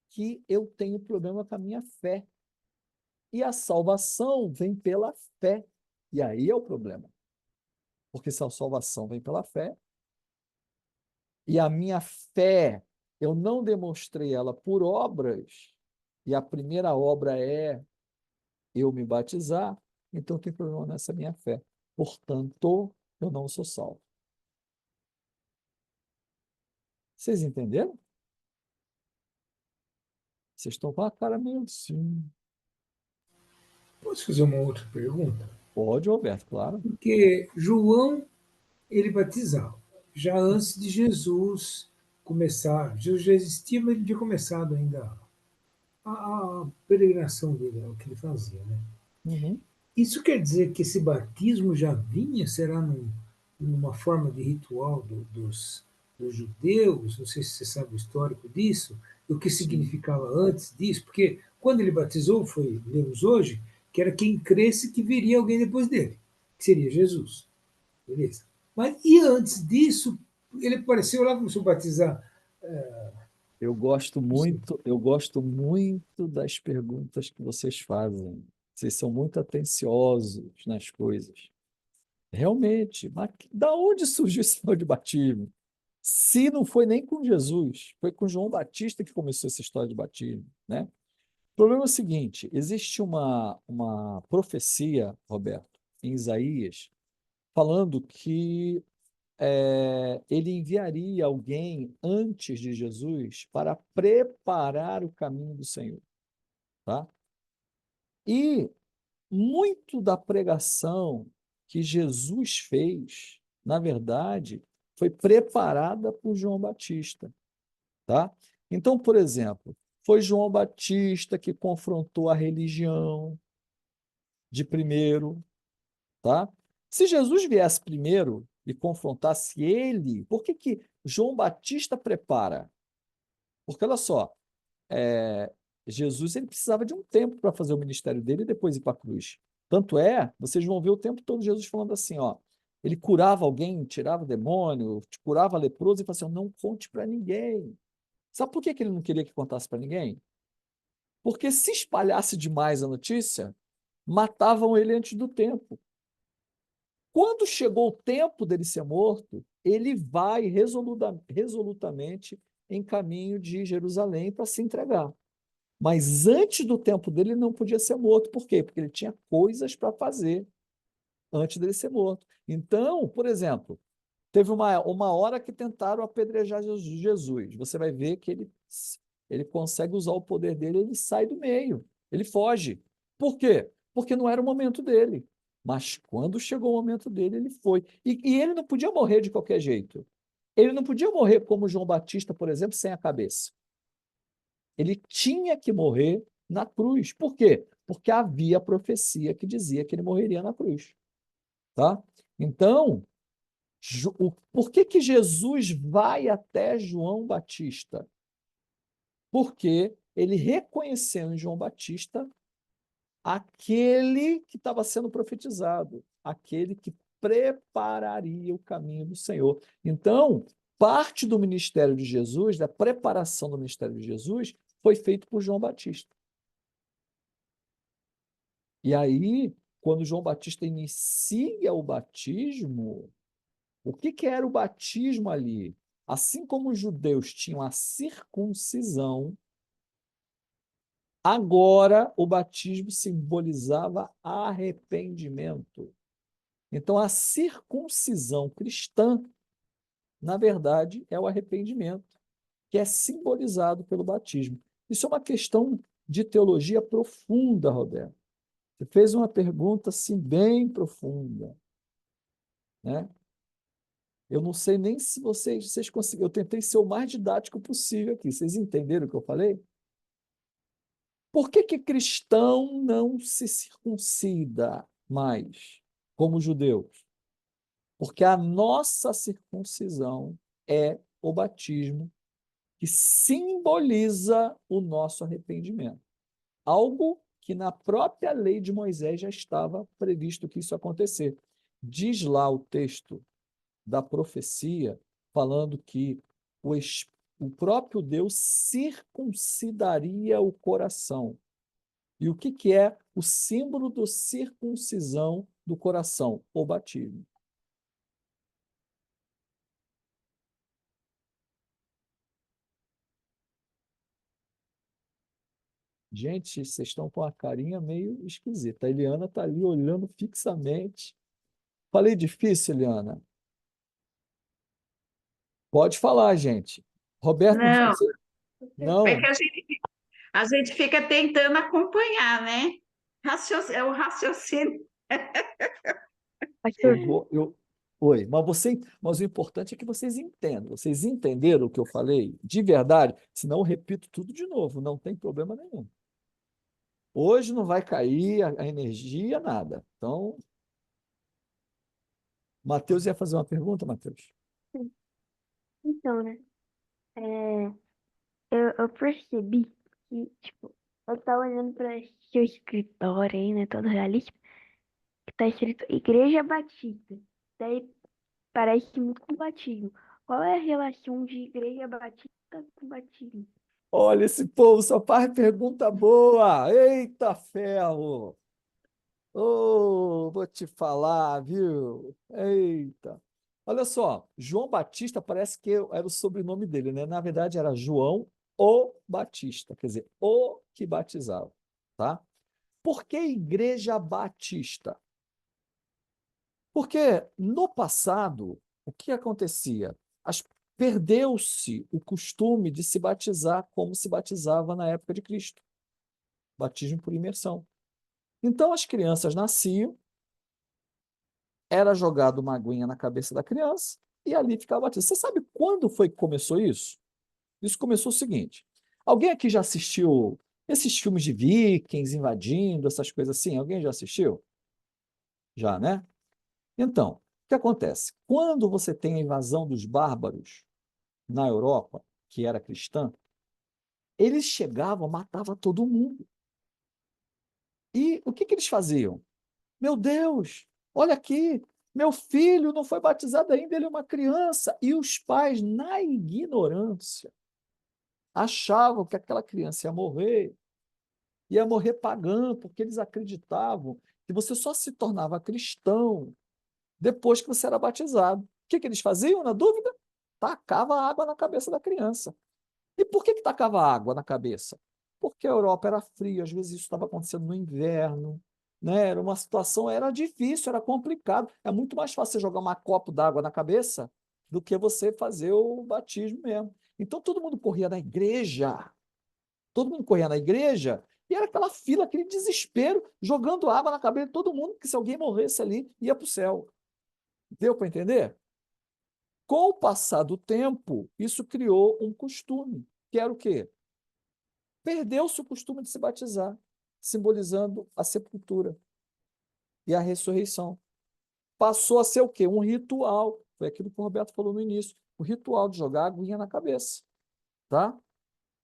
que eu tenho problema com a minha fé. E a salvação vem pela fé. E aí é o problema. Porque se a salvação vem pela fé, e a minha fé, eu não demonstrei ela por obras, e a primeira obra é eu me batizar, então tem problema nessa minha fé. Portanto, eu não sou salvo. Vocês entenderam? Vocês estão com a cara meio assim. Posso fazer uma outra pergunta? Pode, Roberto, claro. Porque João, ele batizava, já antes de Jesus começar. Jesus já existia, mas ele tinha começado ainda a peregrinação dele, o que ele fazia, né? Uhum. Isso quer dizer que esse batismo já vinha, será numa forma de ritual dos judeus? Não sei se você sabe o histórico disso, o que significava antes disso, porque quando ele batizou, lemos hoje, que era quem cresce que viria alguém depois dele, que seria Jesus. Beleza? Mas e antes disso, ele apareceu lá, começou a batizar. Eu gosto muito das perguntas que vocês fazem. Vocês são muito atenciosos nas coisas. Realmente, mas da onde surgiu esse negócio de batismo? Se não foi nem com Jesus, foi com João Batista que começou essa história de batismo, né? O problema é o seguinte, existe uma profecia, Roberto, em Isaías, falando que ele enviaria alguém antes de Jesus para preparar o caminho do Senhor, tá? E muito da pregação que Jesus fez, na verdade, foi preparada por João Batista, tá? Então, por exemplo, foi João Batista que confrontou a religião de primeiro, tá? Se Jesus viesse primeiro e confrontasse ele, por que que João Batista prepara? Porque olha só, Jesus ele precisava de um tempo para fazer o ministério dele e depois ir para a cruz. Tanto é, vocês vão ver o tempo todo Jesus falando assim, ó, ele curava alguém, tirava o demônio, curava leproso e falava assim, não conte para ninguém. Sabe por que que ele não queria que contasse para ninguém? Porque se espalhasse demais a notícia, matavam ele antes do tempo. Quando chegou o tempo dele ser morto, ele vai resolutamente em caminho de Jerusalém para se entregar. Mas antes do tempo dele, ele não podia ser morto. Por quê? Porque ele tinha coisas para fazer antes dele ser morto. Então, por exemplo, teve uma hora que tentaram apedrejar Jesus. Você vai ver que ele consegue usar o poder dele, ele sai do meio, ele foge. Por quê? Porque não era o momento dele. Mas quando chegou o momento dele, ele foi. E ele não podia morrer de qualquer jeito. Ele não podia morrer como João Batista, por exemplo, sem a cabeça. Ele tinha que morrer na cruz. Por quê? Porque havia profecia que dizia que ele morreria na cruz. Tá? Então, por que que Jesus vai até João Batista? Porque ele reconheceu em João Batista aquele que estava sendo profetizado, aquele que prepararia o caminho do Senhor. Então, parte do ministério de Jesus, da preparação do ministério de Jesus, foi feito por João Batista. E aí, quando João Batista inicia o batismo, o que que era o batismo ali? Assim como os judeus tinham a circuncisão, agora o batismo simbolizava arrependimento. Então, a circuncisão cristã, na verdade, é o arrependimento, que é simbolizado pelo batismo. Isso é uma questão de teologia profunda, Roberto. Você fez uma pergunta assim bem profunda, né? Eu não sei nem se vocês conseguiram. Eu tentei ser o mais didático possível aqui. Vocês entenderam o que eu falei? Por que que cristão não se circuncida mais, como judeus? Porque a nossa circuncisão é o batismo, que simboliza o nosso arrependimento. Algo que na própria lei de Moisés já estava previsto que isso ia acontecer. Diz lá o texto da profecia, falando que o próprio Deus circuncidaria o coração. E o que que é o símbolo da circuncisão do coração? O batismo. Gente, vocês estão com a carinha meio esquisita. A Eliana está ali olhando fixamente. Falei difícil, Eliana? Pode falar, gente. Roberto, Não, você... é que Não, a gente fica tentando acompanhar, né? É o raciocínio. eu vou... Oi, mas o importante é que vocês entendam. Vocês entenderam o que eu falei? De verdade? Senão eu repito tudo de novo, não tem problema nenhum. Hoje não vai cair a energia, nada. Então, Matheus ia fazer uma pergunta, Matheus? Então, né? É, eu percebi que, tipo, eu tava olhando para seu escritório aí, né? Todo realístico, que tá escrito Igreja Batista. Daí parece muito com batismo. Qual é a relação de Igreja Batista com batismo? Olha, esse povo só faz pergunta boa. Eita ferro! Ô, vou te falar, viu? Eita. Olha só, João Batista parece que era o sobrenome dele, né? Na verdade, era João o Batista, quer dizer, o que batizava, tá? Por que Igreja Batista? Porque no passado, o que acontecia? Perdeu-se o costume de se batizar como se batizava na época de Cristo, batismo por imersão. Então as crianças nasciam, era jogado uma aguinha na cabeça da criança e ali ficava batizado. Você sabe quando foi que começou isso? Isso começou o seguinte: alguém aqui já assistiu esses filmes de vikings invadindo, essas coisas assim? Alguém já assistiu? Já, né? Então, o que acontece? Quando você tem a invasão dos bárbaros na Europa, que era cristã, eles chegavam, matavam todo mundo. E o que que eles faziam? Meu Deus, olha aqui, meu filho não foi batizado ainda, ele é uma criança. E os pais, na ignorância, achavam que aquela criança ia morrer pagã, porque eles acreditavam que você só se tornava cristão depois que você era batizado. O que que eles faziam, na dúvida? Tacava água na cabeça da criança. E por que que tacava água na cabeça? Porque a Europa era fria, às vezes isso estava acontecendo no inverno, né? Era uma situação, era difícil, era complicado. É muito mais fácil você jogar uma copo d'água na cabeça do que você fazer o batismo mesmo. Então todo mundo corria na igreja, todo mundo corria na igreja e era aquela fila, aquele desespero, jogando água na cabeça de todo mundo, que se alguém morresse ali, ia para o céu. Deu para entender? Com o passar do tempo, isso criou um costume, que era o quê? Perdeu-se o costume de se batizar, simbolizando a sepultura e a ressurreição. Passou a ser o quê? Um ritual. Foi aquilo que o Roberto falou no início. O ritual de jogar a aguinha na cabeça. Tá?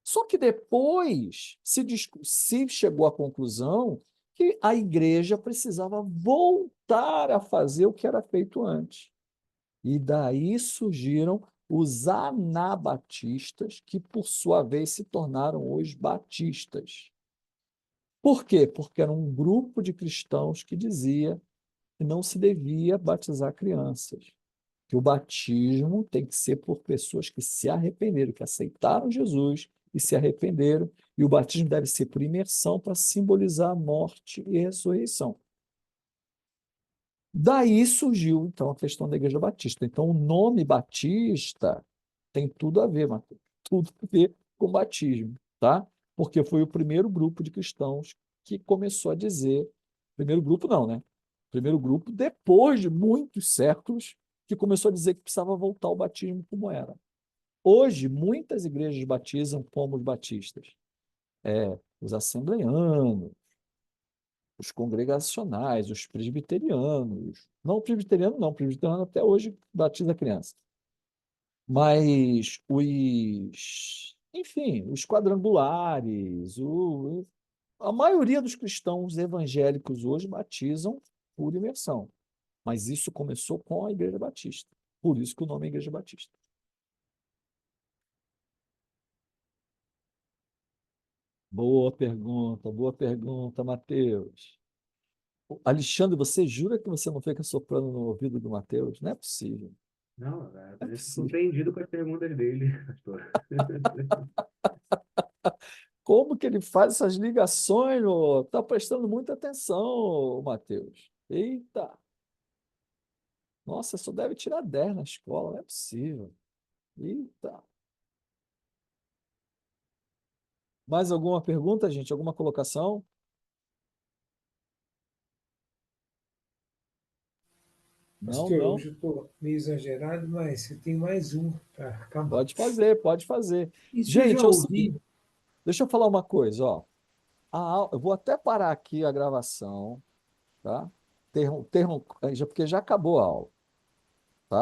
Só que depois se chegou à conclusão que a igreja precisava voltar a fazer o que era feito antes. E daí surgiram os anabatistas, que por sua vez se tornaram os batistas. Por quê? Porque era um grupo de cristãos que dizia que não se devia batizar crianças, que o batismo tem que ser por pessoas que se arrependeram, que aceitaram Jesus e se arrependeram, e o batismo deve ser por imersão para simbolizar a morte e a ressurreição. Daí surgiu, então, a questão da Igreja Batista. Então, o nome Batista tem tudo a ver, Mateus, tudo a ver com batismo, tá? Porque foi o primeiro grupo de cristãos que começou a dizer, primeiro grupo não, né? Primeiro grupo, depois de muitos séculos, que começou a dizer que precisava voltar ao batismo como era. Hoje, muitas igrejas batizam como os batistas. os assembleanos, os congregacionais, os presbiterianos. Não, presbiteriano não, presbiteriano até hoje batiza criança. Mas enfim, os quadrangulares, a maioria dos cristãos evangélicos hoje batizam por imersão. Mas isso começou com a Igreja Batista. Por isso que o nome é Igreja Batista. Boa pergunta, Mateus. Alexandre, você jura que você não fica soprando no ouvido do Mateus? Não é possível. Não, Não é eu fico possível. surpreendido com as perguntas dele, pastor. Como que ele faz essas ligações? Está prestando muita atenção, Mateus. Eita! Nossa, só deve tirar 10 na escola, não é possível. Eita! Mais alguma pergunta, gente? Alguma colocação? Não, Pastor, não. hoje eu estou meio exagerado, mas eu tenho mais um para acabar. Pode fazer, pode fazer. Isso eu já Gente, é o seguinte, ouvi. deixa eu falar uma coisa, ó. Eu vou até parar aqui a gravação, tá? Porque já acabou a aula.